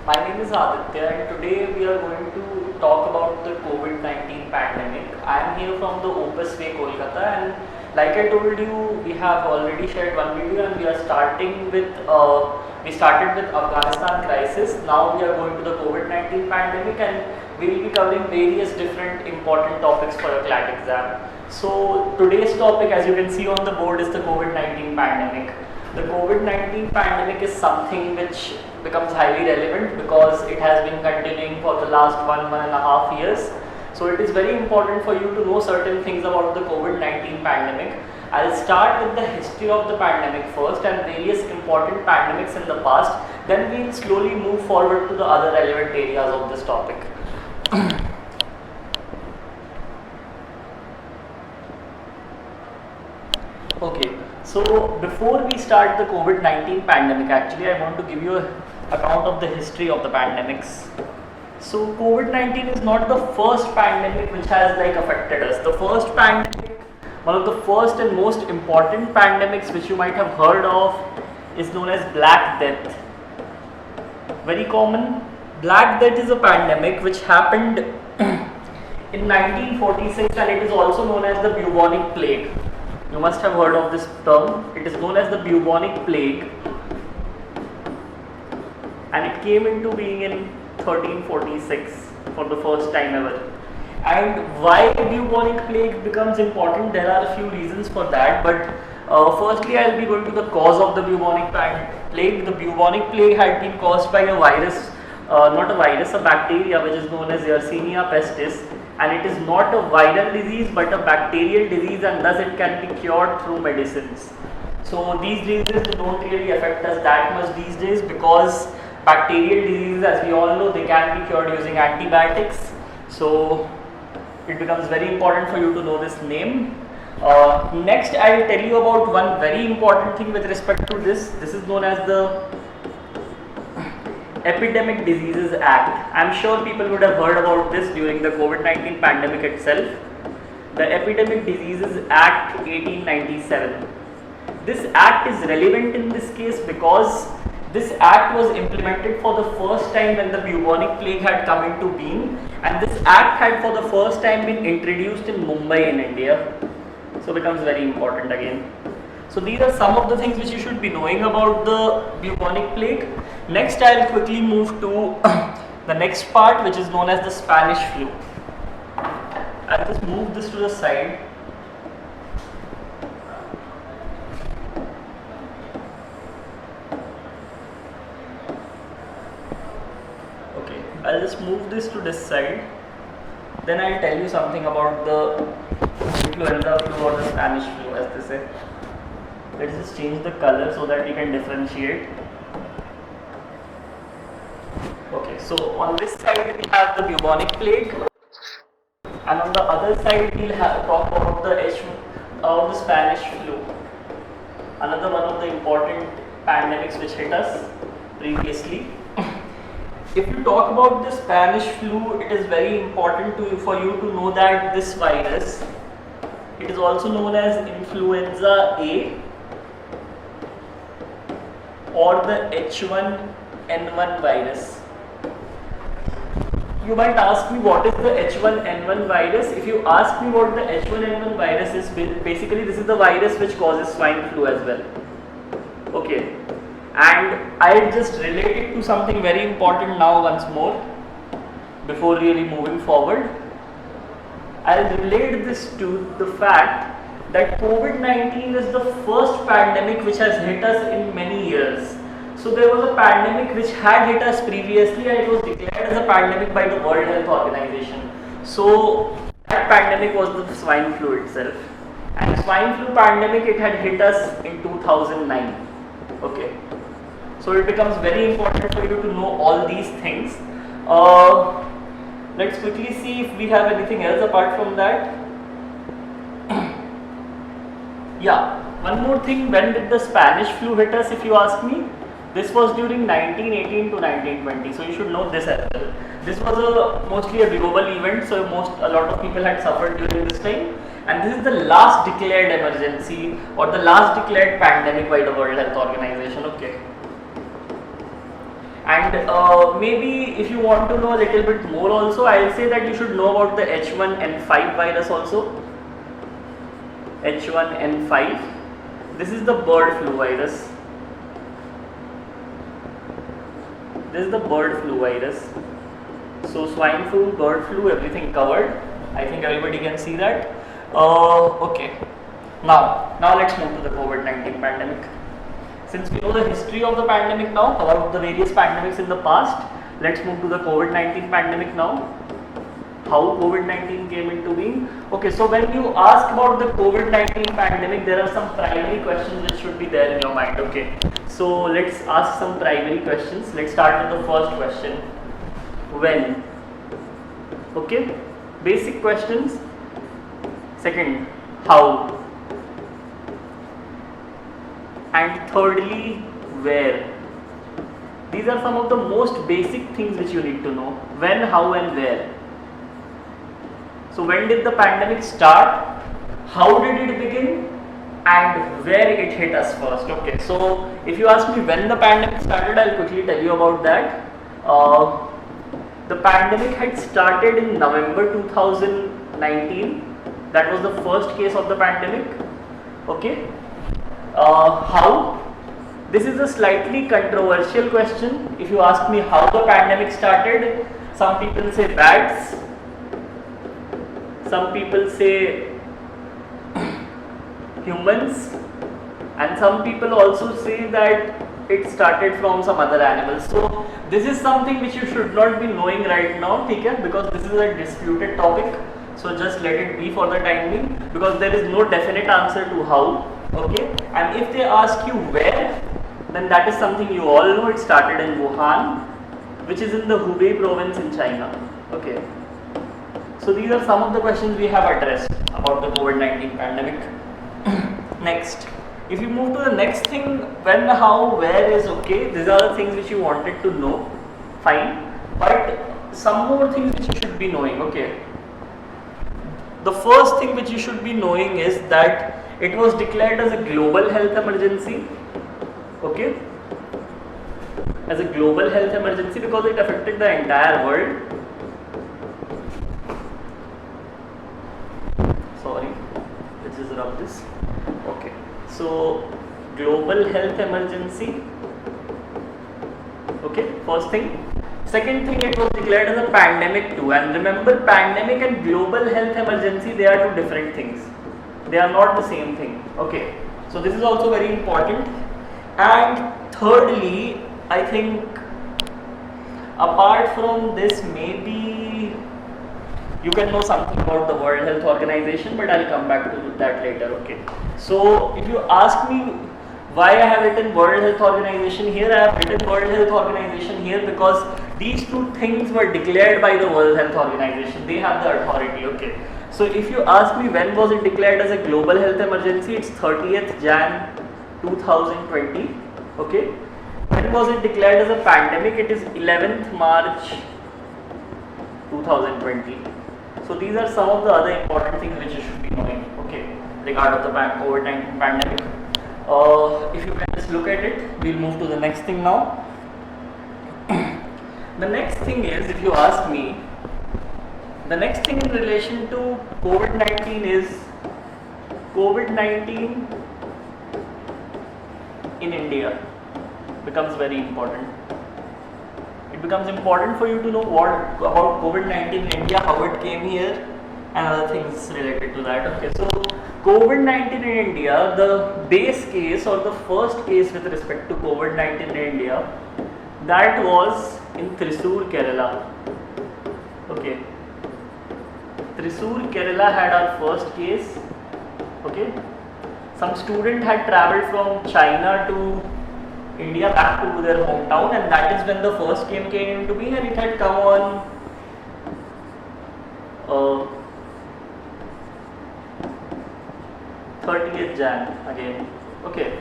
My name is Aditya and today we are going to talk about the COVID-19 pandemic. I am here from the Opus Way, Kolkata, and like I told you, we have already shared one video and we are starting with, we started with Afghanistan crisis. Now we are going to the COVID-19 pandemic and we will be covering various different important topics for your CLAT exam. So today's topic, as you can see on the board, is the COVID-19 pandemic. The COVID-19 pandemic is something which becomes highly relevant because it has been continuing for the last 1.5 years. So it is very important for you to know certain things about the COVID-19 pandemic. I'll start with the history of the pandemic first and various important pandemics in the past. Then we'll slowly move forward to the other relevant areas of this topic. Okay, so before we start the COVID-19 pandemic, actually I want to give you an account of the history of the pandemics. So COVID-19 is not the first pandemic which has affected us. The first pandemic, one of the first and most important pandemics which you might have heard of is known as Black Death. Very common. Black Death is a pandemic which happened in 1946 and it is also known as the bubonic plague. You must have heard of this term. It is known as the bubonic plague and it came into being in 1346 for the first time ever. And why bubonic plague becomes important, there are a few reasons for that, but firstly I will be going to the cause of the bubonic plague. The bubonic plague had been caused by a virus, not a virus, a bacteria which is known as Yersinia pestis, and it is not a viral disease but a bacterial disease, and thus it can be cured through medicines. So these diseases don't really affect us that much these days because bacterial diseases, as we all know, they can be cured using antibiotics. So it becomes very important for you to know this name. Next I will tell you about one very important thing with respect to this. This is known as the Epidemic Diseases Act. I am sure people would have heard about this during the COVID-19 pandemic itself. The Epidemic Diseases Act 1897. This act is relevant in this case because this act was implemented for the first time when the bubonic plague had come into being, and this act had for the first time been introduced in Mumbai in India. So becomes very important again. So these are some of the things which you should be knowing about the bubonic plague. Next I will quickly move to the next part, which is known as the Spanish flu. I'll just move this to the side. Okay, I'll just move this to this side. Then I'll tell you something about the influenza flu or the Spanish flu, as they say. Let's just change the color so that we can differentiate. Okay, so on this side we have the bubonic plague, and on the other side we'll talk about the Spanish flu, another one of the important pandemics which hit us previously. If you talk about the Spanish flu, it is very important for you to know that this virus, it is also known as influenza A or the H1N1 virus. You might ask me what is the H1N1 virus. If you ask me what the H1N1 virus is, basically this is the virus which causes swine flu as well. Okay, and I'll just relate it to something very important now once more before really moving forward. I'll relate this to the fact that COVID-19 is the first pandemic which has hit us in many years. So there was a pandemic which had hit us previously and it was declared as a pandemic by the World Health Organization. So that pandemic was the swine flu itself. And swine flu pandemic, it had hit us in 2009. Okay. So it becomes very important for you to know all these things. Let's quickly see if we have anything else apart from that. Yeah, one more thing, when did the Spanish flu hit us, if you ask me? This was during 1918 to 1920, so you should know this as well. This was mostly a global event, so a lot of people had suffered during this time, and this is the last declared emergency or the last declared pandemic by the World Health Organization. Okay. And And maybe if you want to know a little bit more also, I'll say that you should know about the H1N5 virus also. H1N5. This is the bird flu virus. This is the bird flu virus. So swine flu, bird flu, everything covered. I think everybody can see that. Okay. Now let's move to the COVID-19 pandemic. Since we know the history of the pandemic now, about the various pandemics in the past, let's move to the COVID-19 pandemic now. How COVID-19 came into being. Okay, so when you ask about the COVID-19 pandemic, there are some primary questions which should be there in your mind. Okay, so let's ask some primary questions. Let's start with the first question. When? Okay, basic questions. Second, how? And thirdly, where? These are some of the most basic things which you need to know. When, how and where. So when did the pandemic start? How did it begin? And where it hit us first. Okay, so if you ask me when the pandemic started, I'll quickly tell you about that. The pandemic had started in November 2019. That was the first case of the pandemic. Okay. How? This is a slightly controversial question. If you ask me how the pandemic started, some people say bats, some people say humans, and some people also say that it started from some other animals. So this is something which you should not be knowing right now, okay? Because this is a disputed topic. So just let it be for the time being, because there is no definite answer to how. Okay, and if they ask you where, then that is something you all know. It started in Wuhan, which is in the Hubei province in China. Okay, so these are some of the questions we have addressed about the COVID-19 pandemic. Next, if you move to the next thing, when, how, where is okay. These are the things which you wanted to know. Fine, but some more things which you should be knowing. Okay, the first thing which you should be knowing is that it was declared as a global health emergency, okay, as a global health emergency because it affected the entire world. Sorry, let's just rub this. Okay, so global health emergency, okay, first thing. Second thing, it was declared as a pandemic too, and remember, pandemic and global health emergency, they are two different things. They are not the same thing. Okay, so this is also very important. And thirdly, I think apart from this, maybe you can know something about the World Health Organization, but I'll come back to that later. Okay, so if you ask me why I have written World Health Organization here, I have written World Health Organization here because these two things were declared by the World Health Organization. They have the authority. Okay, so if you ask me when was it declared as a global health emergency, it's 30th Jan 2020. Okay, when was it declared as a pandemic? It is 11th March 2020. So these are some of the other important things which you should be knowing, okay, regarding the COVID-19 pandemic. If you can just look at it, we'll move to the next thing now. The next thing is, if you ask me, the next thing in relation to COVID-19 is COVID-19 in India becomes very important. It becomes important for you to know what about COVID-19 in India, how it came here, and other things related to that. Okay, so COVID-19 in India, the base case or the first case with respect to COVID-19 in India, that was in Thrissur, Kerala. Okay, Thrissur, Kerala had our first case. Okay, some student had travelled from China to India back to their hometown, and that is when the first came into being, and it had come on 30th Jan again. Okay,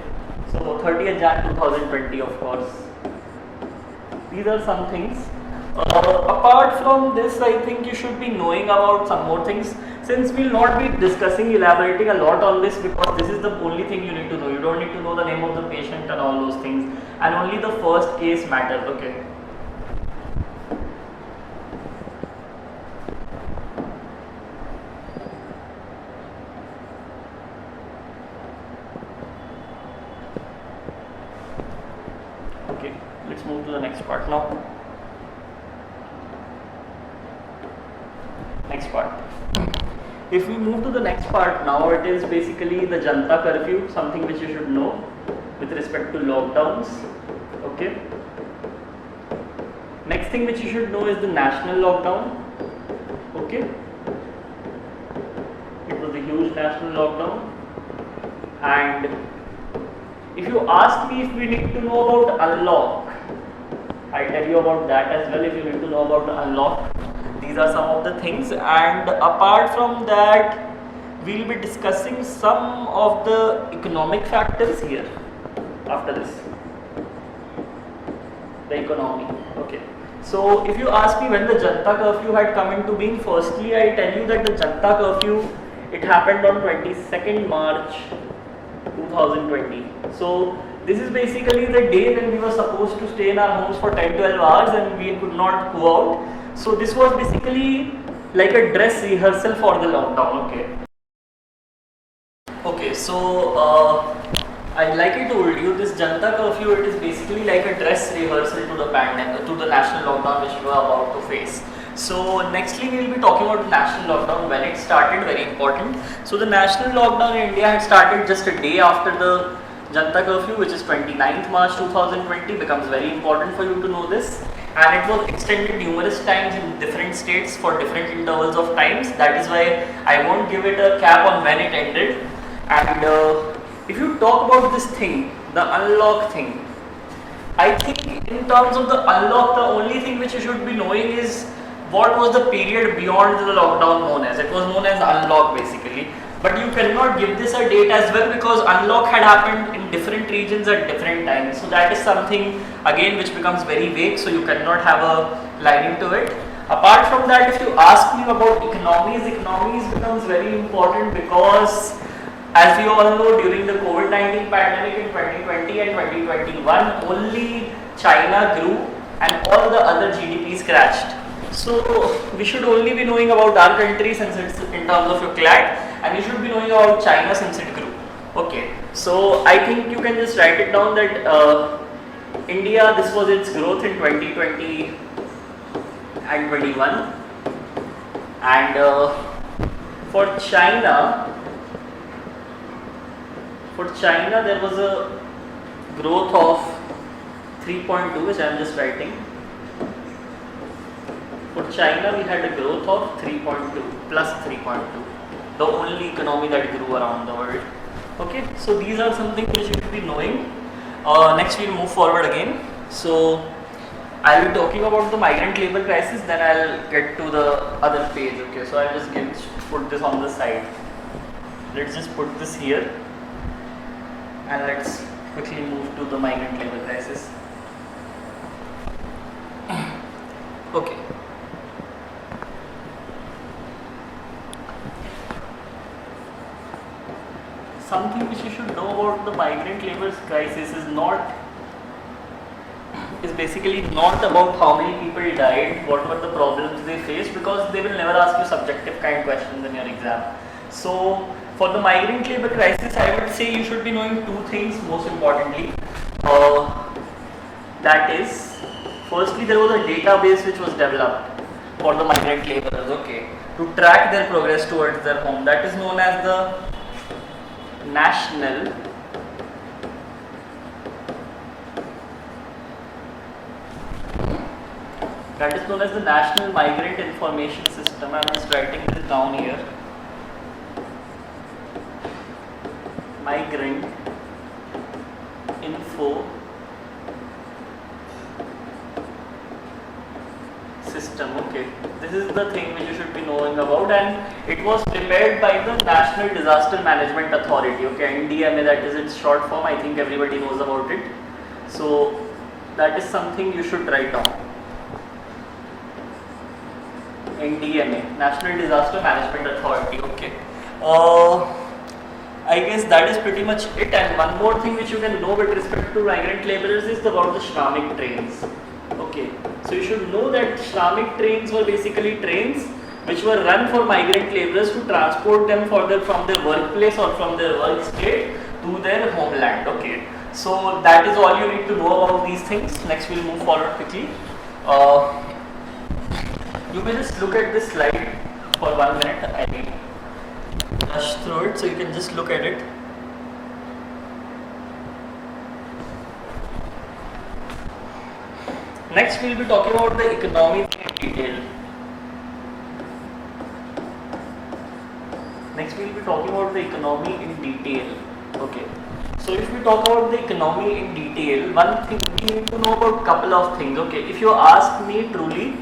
so 30th Jan 2020, of course. These are some things. Apart from this, I think you should be knowing about some more things. Since we will not be discussing, elaborating a lot on this, because this is the only thing you need to know. You don't need to know the name of the patient and all those things, and only the first case matters. Okay, let's move to the next part now. Next part. If we move to the next part now, it is basically the Janta curfew, something which you should know with respect to lockdowns. Okay. Next thing which you should know is the national lockdown. Okay. It was a huge national lockdown. And if you ask me if we need to know about unlock, I tell you about that as well. If you need to know about unlock, these are some of the things. And apart from that, we'll be discussing some of the economic factors here after this. The economy. Okay. So if you ask me when the Janta curfew had come into being, firstly I tell you that the Janta curfew, it happened on 22nd March 2020. So this is basically the day when we were supposed to stay in our homes for 10-12 hours and we could not go out. So this was basically like a dress rehearsal for the lockdown. Okay, so like I told you, this Janta curfew, it is basically like a dress rehearsal to the pandemic, to the national lockdown which we were about to face. So nextly we will be talking about the national lockdown, when it started, very important. So the national lockdown in India had started just a day after the Janta curfew, which is 29th March 2020, becomes very important for you to know this. And it was extended numerous times in different states for different intervals of times. That is why I won't give it a cap on when it ended. And if you talk about this thing, the unlock thing, I think in terms of the unlock, the only thing which you should be knowing is what was the period beyond the lockdown known as. It was known as unlock basically. But you cannot give this a date as well because unlock had happened in different regions at different times. So that is something again which becomes very vague, so you cannot have a line into it. Apart from that, if you ask me about economies becomes very important because as we all know, during the COVID-19 pandemic in 2020 and 2021, only China grew and all the other GDPs crashed. So we should only be knowing about our country since it's in terms of your CLAT, and you should be knowing about China since it grew. Okay, so I think you can just write it down that India, this was its growth in 2020 and 21, and for China there was a growth of 3.2, which I am just writing. For China, we had a growth of 3.2, plus 3.2, the only economy that grew around the world. Okay, so these are something which you should be knowing. Next, we'll move forward again. So, I'll be talking about the migrant labor crisis, then I'll get to the other page. Okay, so I'll just put this on the side. Let's just put this here, and let's quickly move to the migrant labor crisis. Okay. Something which you should know about the migrant labor crisis is basically not about how many people died, what were the problems they faced, because they will never ask you subjective kind questions in your exam. So for the migrant labor crisis, I would say you should be knowing two things most importantly. That is, firstly, there was a database which was developed for the migrant laborers, okay, to track their progress towards their home. That is known as the National Migrant Information System. I am just writing this down here. Migrant Info System. Okay, this is the thing which you should be knowing about, and it was prepared by the National Disaster Management Authority. Okay, NDMA, that is its short form. I think everybody knows about it. So that is something you should write down. NDMA, National Disaster Management Authority. Okay. I guess that is pretty much it. And one more thing which you can know with respect to migrant laborers is about the Shramik trains. Okay, so you should know that Shramik trains were basically trains which were run for migrant laborers to transport them further from their workplace or from their work state to their homeland. Okay, So that is all you need to know about these things. Next we'll move forward quickly. You may just look at this slide for 1 minute. I will rush through it so you can just look at it. Next we'll be talking about the economy in detail. Next we'll be talking about the economy in detail. Okay. So if we talk about the economy in detail, one thing we need to know about couple of things. Okay. If you ask me truly,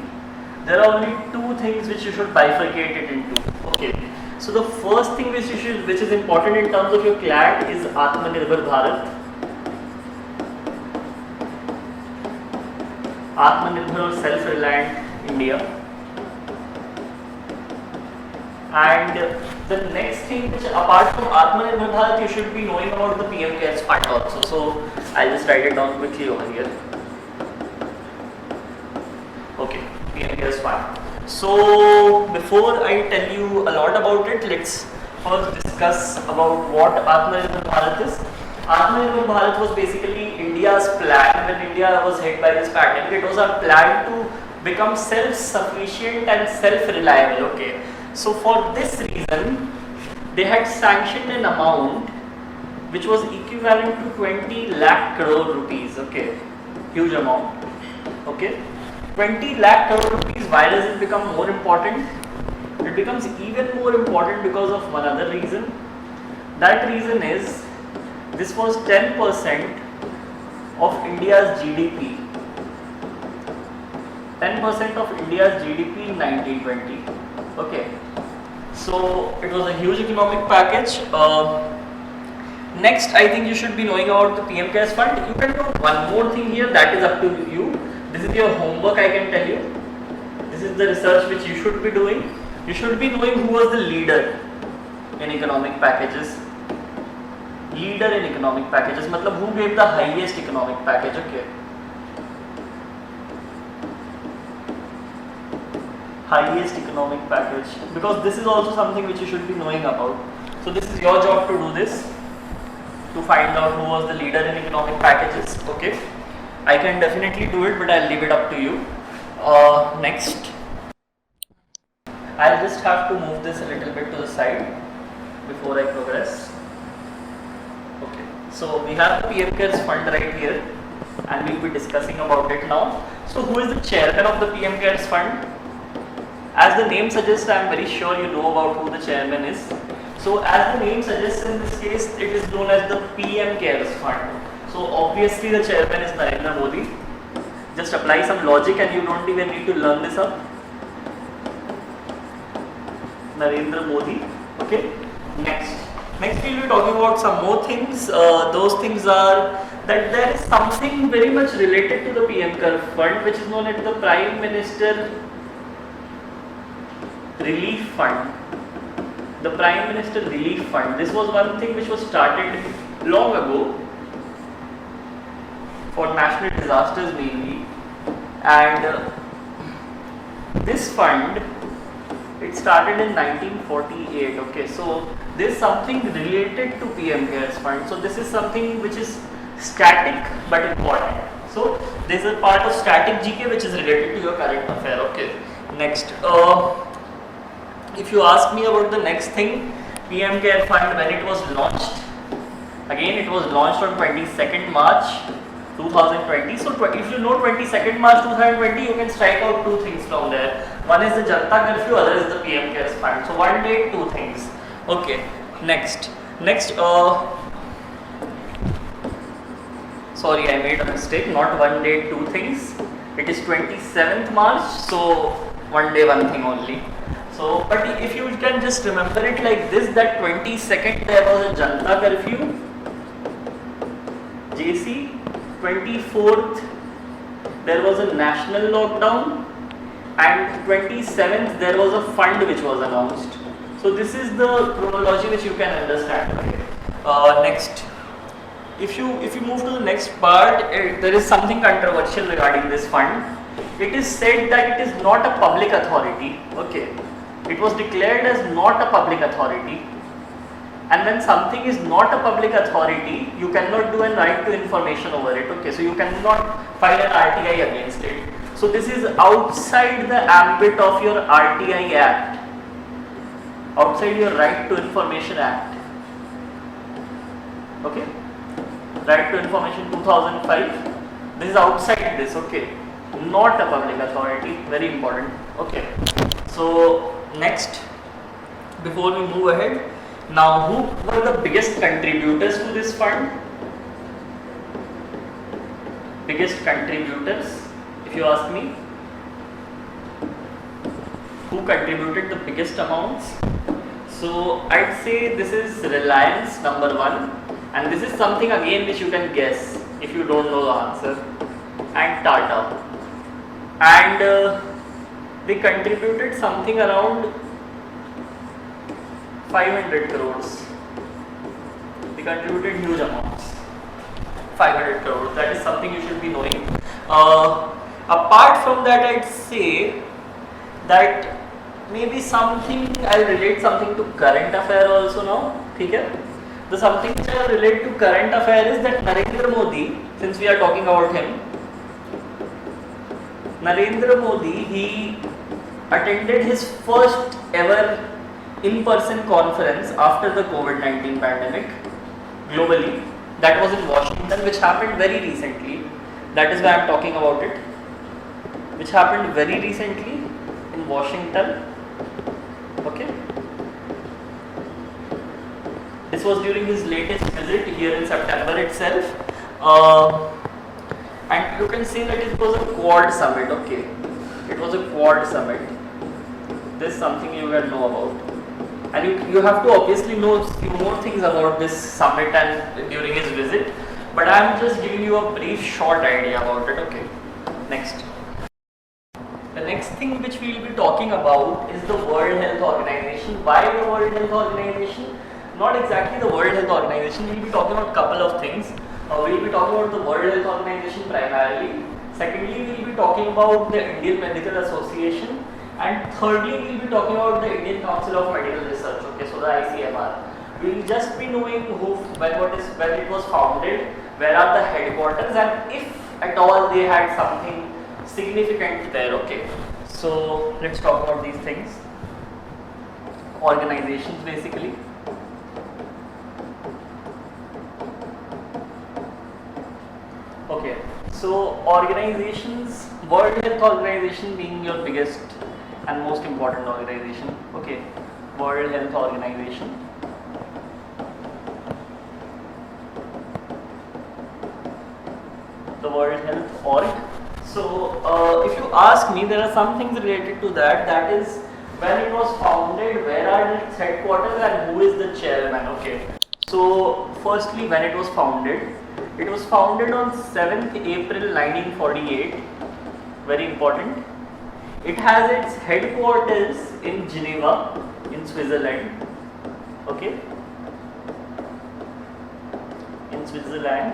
there are only two things which you should bifurcate it into. Okay. So the first thing which is important in terms of your CLAT is Atmanirbhar Bharat. Atmanirbhar or self-reliant India. And the next thing which apart from Atmanirbhar Bharat you should be knowing about the PM CARES fund also. So I'll just write it down quickly over here. Okay, PM CARES fund. So before I tell you a lot about it, let's first discuss about what Atmanirbhar Bharat is. Atmanirbhar Bharat was basically India's plan when India was hit by this pandemic. It was our plan to become self-sufficient and self-reliable. Okay. So for this reason, they had sanctioned an amount which was equivalent to 20 lakh crore rupees. Okay, huge amount. Okay, 20 lakh crore rupees. Why does it become more important? It becomes even more important because of one other reason. That reason is this was 10% of India's GDP. 10% of India's GDP in 1920. Okay, so it was a huge economic package. Next, I think you should be knowing about the PM CARES fund. You can do one more thing here, that is up to you. This is your homework, I can tell you. This is the research which you should be doing. You should be knowing who was the leader in economic packages. Leader in economic packages, matlab who gave the highest economic package. Okay. Highest economic package, because this is also something which you should be knowing about. So this is your job to do this, to find out who was the leader in economic packages. Okay, I can definitely do it, but I'll leave it up to you. Next, I'll just have to move this a little bit to the side before I progress. Okay, so we have the PM CARES fund right here, and we'll be discussing about it now. So who is the chairman of the PM CARES fund? As the name suggests, I am very sure you know about who the chairman is. So as the name suggests, in this case, it is known as the PM CARES fund. So obviously the chairman is Narendra Modi. Just apply some logic and you don't even need to learn this up. Narendra Modi. Okay. Next we'll be talking about some more things. Those things are that there is something very much related to the PM CARES fund, which is known as the Prime Minister Relief Fund. The Prime Minister Relief Fund. This was one thing which was started long ago for national disasters mainly, and this fund, it started in 1948. Okay, so this is something related to PM CARES fund. So this is something which is static but important. So this is a part of static GK which is related to your current affair. Okay. Next, if you ask me about the next thing, PM CARES fund, when it was launched, again it was launched on 22nd March 2020. So if you know 22nd March 2020, you can strike out two things from there. One is the Janata Curfew, other is the PM CARES fund. So one date, two things. Okay. Next, sorry, I made a mistake. Not one date, two things. It is 27th March. So one day, one thing only. So, but if you can just remember it like this, that 22nd there was a Janata Curfew, JC, 24th there was a national lockdown, and 27th there was a fund which was announced. So this is the chronology which you can understand. Next, if you move to the next part, there is something controversial regarding this fund. It is said that it is not a public authority. Okay. It was declared as not a public authority. And when something is not a public authority, you cannot do a right to information over it. Okay, so you cannot file an RTI against it. So this is outside the ambit of your RTI Act, outside your Right to Information Act. Okay, Right to Information 2005. This is outside this. Okay, not a public authority. Very important. Okay, so next, before we move ahead, now who were the biggest contributors to this fund? Biggest contributors, if you ask me, who contributed the biggest amounts? So I'd say this is Reliance, number one, and this is something again which you can guess if you don't know the answer, and Tata, and they contributed something around 500 crores. They contributed huge amounts. 500 crores. That is something you should be knowing. Apart from that, I'd say that maybe something I'll relate something to current affair also now. Okay? The something which I'll relate to current affair is that Narendra Modi, since we are talking about him, Narendra Modi, he attended his first ever in-person conference after the COVID-19 pandemic globally. That was in Washington, which happened very recently. That is why I am talking about it. Which happened very recently in Washington. Okay. This was during his latest visit here in September itself. And you can say that it was a Quad summit. Okay. It was a Quad summit. This is something you will know about. And you have to obviously know few more things about this summit and during his visit, but I am just giving you a brief short idea about it. Okay, next. The next thing which we will be talking about is the World Health Organization. Why the World Health Organization? Not exactly the World Health Organization, we will be talking about a couple of things. We will be talking about the World Health Organization primarily. Secondly, we will be talking about the Indian Medical Association. And thirdly, we will be talking about the Indian Council of Medical Research, okay, so the ICMR. We will just be knowing when it was founded, where are the headquarters, and if at all they had something significant there, okay. So let's talk about these things. Organizations basically. Okay, so organizations, World Health Organization being your biggest and most important organization. Okay, World Health Organization. The World Health Org. So if you ask me, there are some things related to that. That is, when it was founded, where are its headquarters, and who is the chairman? Okay. So firstly, when it was founded on 7th April 1948. Very important. It has its headquarters in Geneva, in Switzerland. Okay, in Switzerland.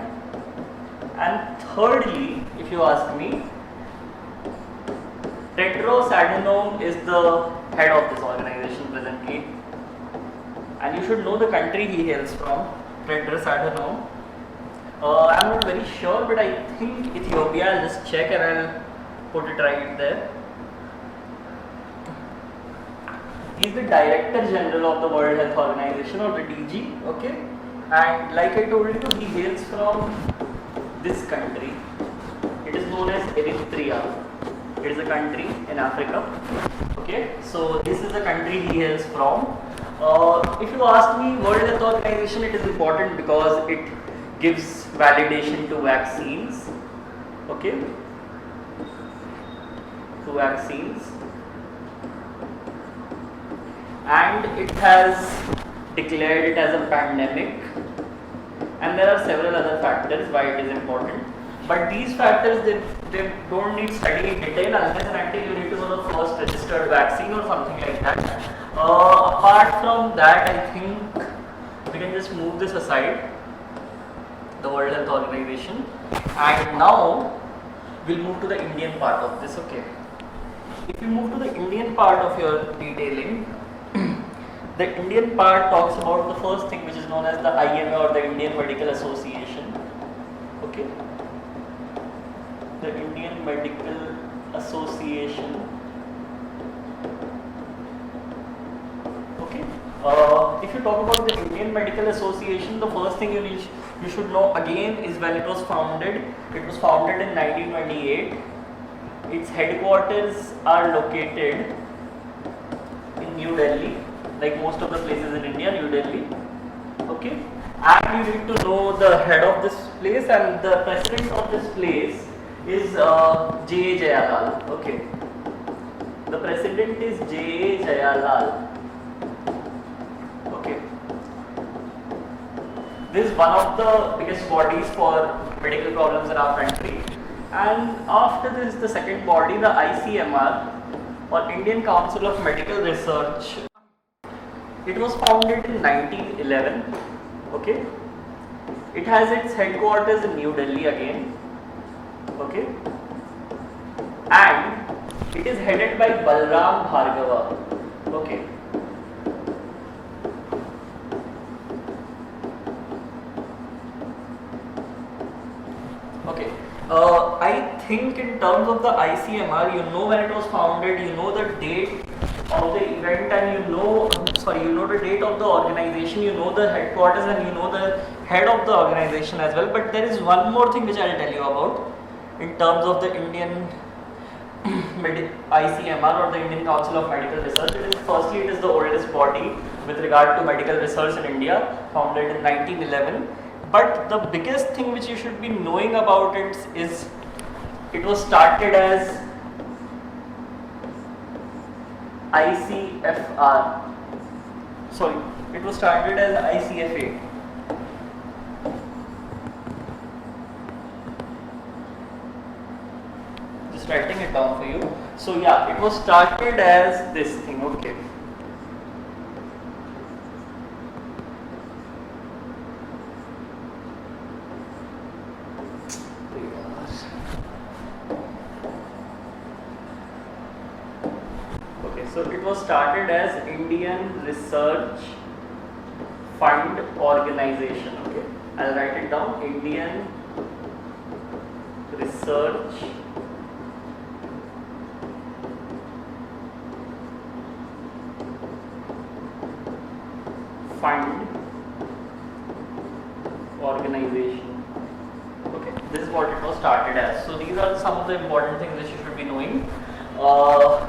And thirdly, if you ask me, Tedros Adhanom is the head of this organization presently. And you should know the country he hails from, Tedros Adhanom. I am not very sure, but I think Ethiopia. I'll just check and I'll put it right there. He is the Director General of the World Health Organization, or the DG, okay? And like I told you, he hails from this country. It is known as Eritrea. It is a country in Africa, okay? So this is the country he hails from. If you ask me, World Health Organization, it is important because it gives validation to vaccines, okay? To vaccines. And it has declared it as a pandemic, and there are several other factors why it is important, but these factors they don't need study in detail unless and until you need to know the first registered vaccine or something like that. Apart from that, I think we can just move this aside, the World Health Organization, and now we'll move to the Indian part of this. Okay, if you move to the Indian part of your detailing, The Indian part talks about the first thing, which is known as the IMA, or the Indian Medical Association. Okay, the Indian Medical Association. Okay, if you talk about the Indian Medical Association, the first thing you should know again is when it was founded. It was founded in 1928. Its headquarters are located in New Delhi, like most of the places in India, New Delhi. Okay, and you need to know the head of this place, and the president of this place is J. Jayalal. Okay, the president is J. Jayalal. Okay, this is one of the biggest bodies for medical problems in our country. And after this, the second body, the ICMR, or Indian Council of Medical Research. It was founded in 1911. Okay, it has its headquarters in New Delhi again. Okay, and it is headed by Balram Bhargava. Okay, okay. I think in terms of the ICMR, you know when it was founded, you know the date of the event, and you know the date of the organization, you know the headquarters, and you know the head of the organization as well. But there is one more thing which I will tell you about in terms of the Indian ICMR, or the Indian Council of Medical Research. Firstly, it is the oldest body with regard to medical research in India, founded in 1911. But the biggest thing which you should be knowing about it is it was started as ICFR. Sorry, it was started as ICFA. Just writing it down for you. So yeah, it was started as this thing. Okay. So it was started as Indian Research Fund Organization. Okay, I'll write it down. Indian Research Fund Organization. Okay, this is what it was started as. So these are some of the important things which you should be knowing.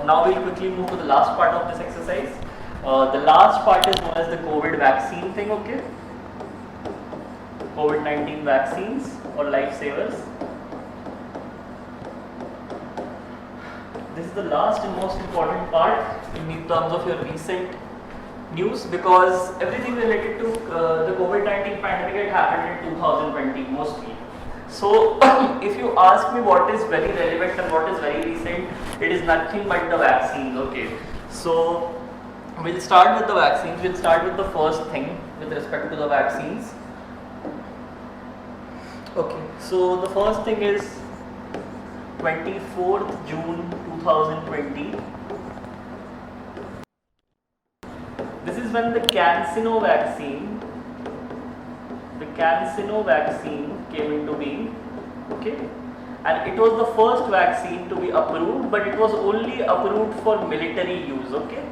Now we'll quickly move to the last part of this exercise. The last part is known as the COVID vaccine thing. Okay, COVID-19 vaccines or lifesavers. This is the last and most important part in terms of your recent news, because everything related to the COVID-19 pandemic happened in 2020 mostly. So if you ask me what is very relevant and what is very recent, it is nothing but the vaccines. Okay, so we'll start with the vaccines. We'll start with the first thing with respect to the vaccines. Okay, so the first thing is 24th June 2020. This is when the CanSino vaccine came into being. Okay, and it was the first vaccine to be approved, but it was only approved for military use. Okay,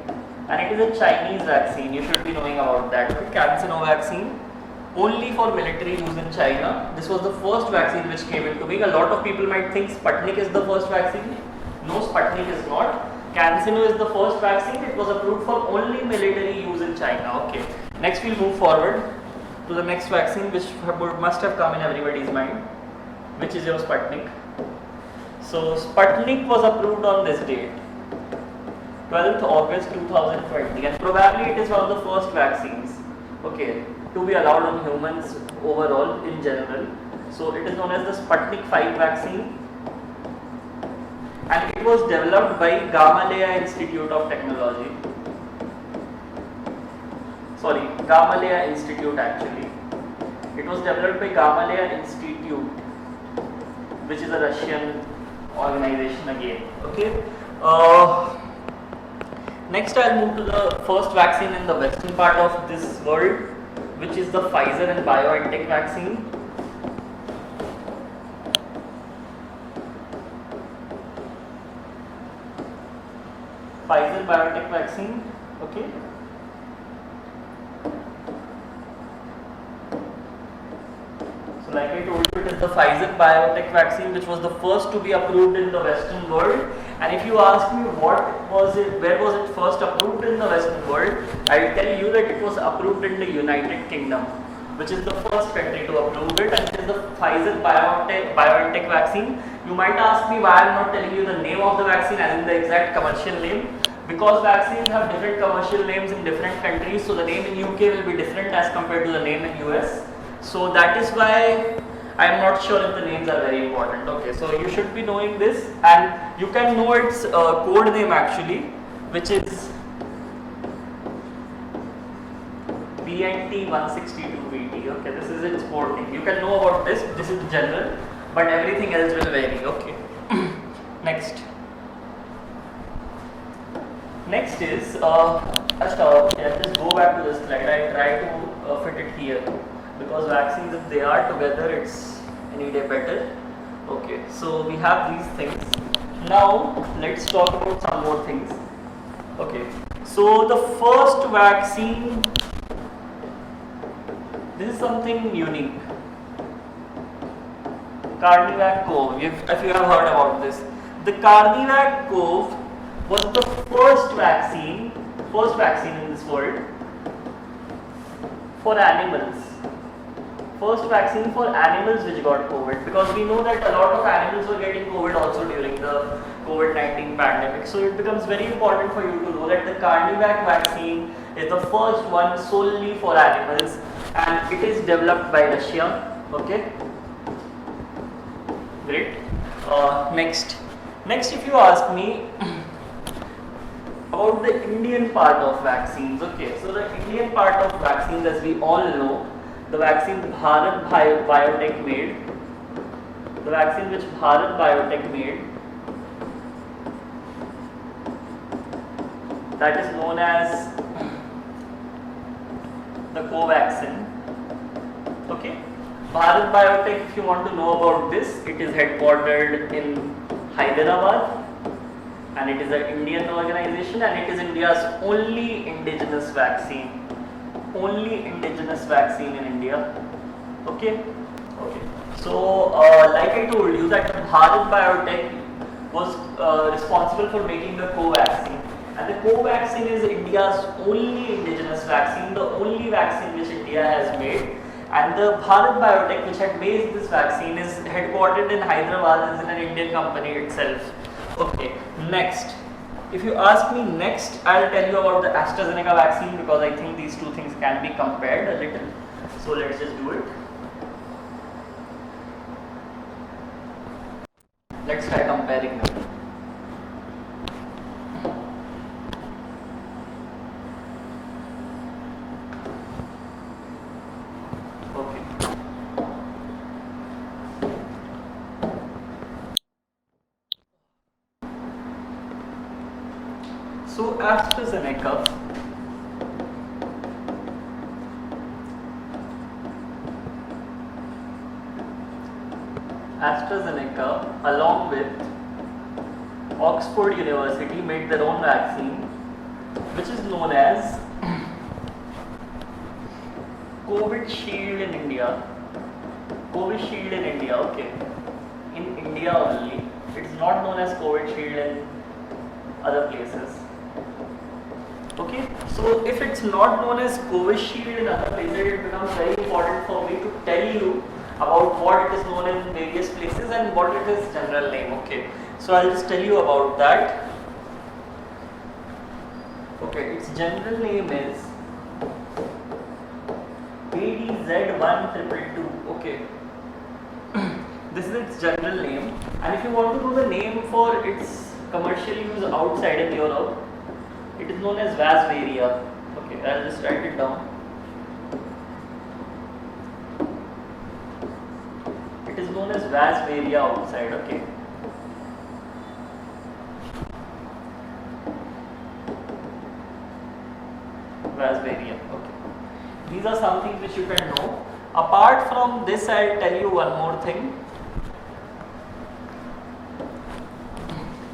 and it is a Chinese vaccine. You should be knowing about that. Okay? CanSino vaccine only for military use in China. This was the first vaccine which came into being. A lot of people might think Sputnik is the first vaccine. No, Sputnik is not. CanSino is the first vaccine. It was approved for only military use in China. Okay, next we'll move forward to the next vaccine, which must have come in everybody's mind, which is your Sputnik. So Sputnik was approved on this date, 12th August 2020, and probably it is one of the first vaccines, okay, to be allowed on humans overall in general. So it is known as the Sputnik 5 vaccine, and it was developed by Gamaleya Institute of Technology. Sorry, Gamaleya Institute actually. It was developed by Gamaleya Institute, which is a Russian organization again. Okay. Next, I'll move to the first vaccine in the western part of this world, which is the Pfizer and BioNTech vaccine. Pfizer BioNTech vaccine, okay. So like I told you, it is the Pfizer BioNTech vaccine which was the first to be approved in the western world. And if you ask me what was it, where was it first approved in the western world, I will tell you that it was approved in the United Kingdom, which is the first country to approve it, and it is the Pfizer BioNTech vaccine. You might ask me why I am not telling you the name of the vaccine as in the exact commercial name, because vaccines have different commercial names in different countries, so the name in UK will be different as compared to the name in US. So that is why I am not sure if the names are very important. Okay, so you should be knowing this, and you can know its code name actually, which is BNT162VT. Okay, this is its code name. You can know about this. This is general, but everything else will vary. Okay. Next. Next is just go back to this slide. I try to fit it here because vaccines, if they are together, it's any day better. Okay, so we have these things. Now let's talk about some more things. Okay, so the first vaccine, this is something unique. Carnivac Cov, if you have heard about this. The Carnivac Cov was the first vaccine in this world for animals. First vaccine for animals which got COVID, because we know that a lot of animals were getting COVID also during the COVID-19 pandemic. So it becomes very important for you to know that the Carnivac vaccine is the first one solely for animals, and it is developed by Russia. Okay, great. Next, if you ask me about the Indian part of vaccines. Okay, so the Indian part of vaccines, as we all know, the vaccine Bharat Biotech made, the vaccine which Bharat Biotech made, that is known as the Covaxin. Okay, Bharat Biotech, if you want to know about this, it is headquartered in Hyderabad, and it is an Indian organization, and it is India's only indigenous vaccine. Only indigenous vaccine in India. Okay. So like I told you that Bharat Biotech was responsible for making the Covaxin, and the Covaxin is India's only indigenous vaccine, the only vaccine which India has made. And the Bharat Biotech, which had made this vaccine, is headquartered in Hyderabad, is in an Indian company itself. Okay. Next. If you ask me next, I'll tell you about the AstraZeneca vaccine, because I think these two things can be compared a little. So let's just do it. Let's try comparing them. Okay. So AstraZeneca along with Oxford University made their own vaccine, which is known as Covishield in India. Covishield in India, okay. In India only. It is not known as Covishield in other places. Okay, so if it's not known as Covishield in other places, it becomes very important for me to tell you about what it is known in various places and what it is general name. Okay, so I'll just tell you about that. Okay, its general name is ADZ1222. Okay, this is its general name, and if you want to know the name for its commercial use outside in Europe, it is known as Vasvaria. Okay, I'll just write it down. It is known as Vasvaria outside. Okay. Vasvarium. Okay. These are some things which you can know. Apart from this, I'll tell you one more thing.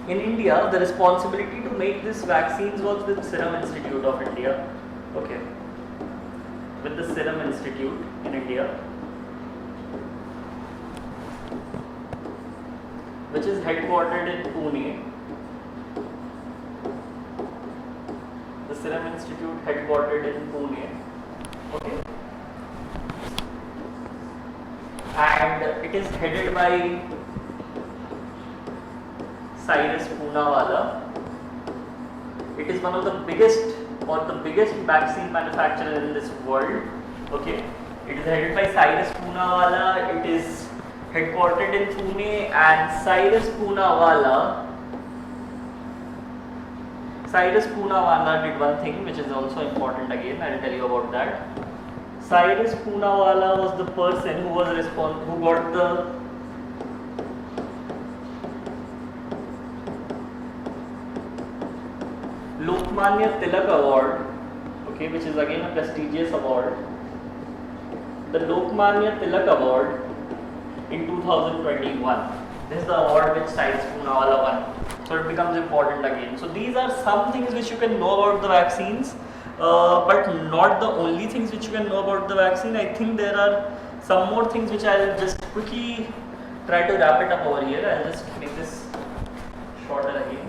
In India, the responsibility to make these vaccines was with Serum Institute of India. Okay. With the Serum Institute in India, which is headquartered in Pune. The Serum Institute headquartered in Pune. Okay. And it is headed by Cyrus Poonawalla. It is one of the biggest vaccine manufacturer in this world. Okay, it is headed by Cyrus Poonawalla. It is headquartered in Pune, and Cyrus Poonawalla did one thing which is also important. Again, I will tell you about that. Cyrus Poonawalla was the person who got the Lokmanya Tilak Award, okay, which is again a prestigious award. The Lokmanya Tilak Award in 2021. This is the award which Cyrus Poonawalla won. So it becomes important again. So these are some things which you can know about the vaccines, but not the only things which you can know about the vaccine. I think there are some more things which I'll just quickly try to wrap it up over here. I'll just make this shorter again.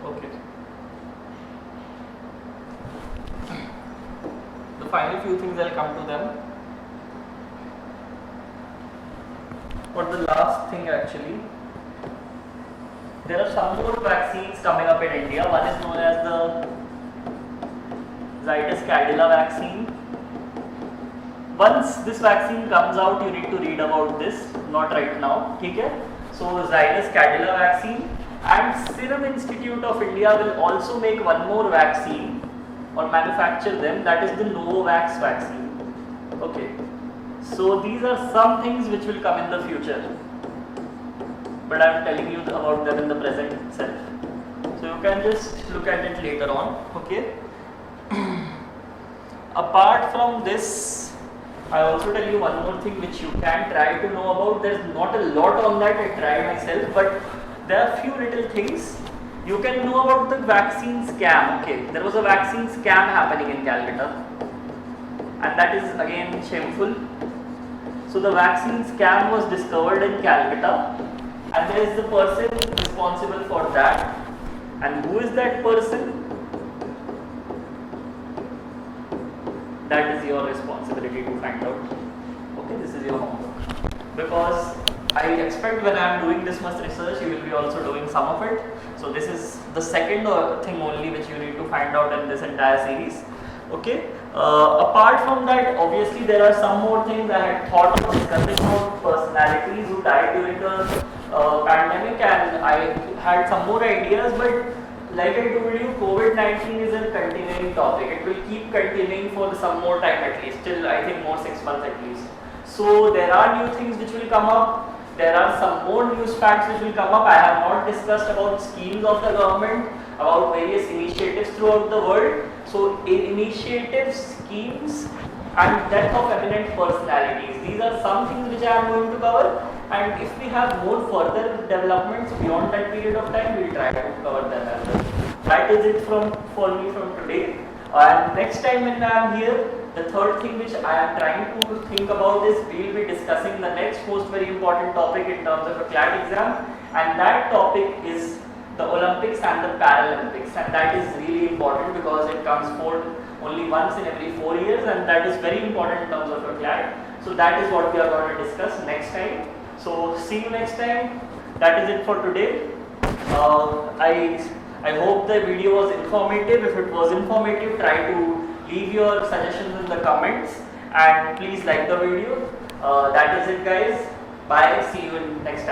Okay. The final few things I'll come to them. But the last thing actually, there are some more vaccines coming up in India. One is known as the Zydus Cadila vaccine. Once this vaccine comes out, you need to read about this, not right now. Okay? So Zydus Cadila vaccine, and Serum Institute of India will also make one more vaccine or manufacture them, that is the Novavax vaccine. Okay. So these are some things which will come in the future, but I am telling you about them in the present itself. So you can just look at it later on. Okay. Apart from this, I also tell you one more thing which you can try to know about. There is not a lot on that, I tried myself, but there are few little things. You can know about the vaccine scam. Okay, there was a vaccine scam happening in Calcutta, and that is again shameful. So the vaccine scam was discovered in Calcutta, and there is the person responsible for that. And who is that person? That is your responsibility to find out. Okay, this is your homework. Because I expect when I am doing this much research, you will be also doing some of it. So this is the second thing only which you need to find out in this entire series. Okay. Apart from that, obviously there are some more things I had thought of discussing about personalities who died during the pandemic, and I had some more ideas, but like I told you, COVID-19 is a continuing topic. It will keep continuing for some more time at least, till I think more 6 months at least. So there are new things which will come up. There are some more news facts which will come up. I have not discussed about schemes of the government, about various initiatives throughout the world. So initiatives, schemes, and death of eminent personalities. These are some things which I am going to cover, and if we have more further developments beyond that period of time, we will try to cover them as well. That is it for me from today. And next time when I am here, the third thing which I am trying to think about is we will be discussing the next most very important topic in terms of a CLAT exam, and that topic is the Olympics and the Paralympics, and that is really important because it comes forth only once in every 4 years, and that is very important in terms of a CLAT. So that is what we are going to discuss next time. So see you next time. That is it for today. I hope the video was informative. If it was informative, try to leave your suggestions in the comments, and please like the video. That is it, guys. Bye. See you in next time.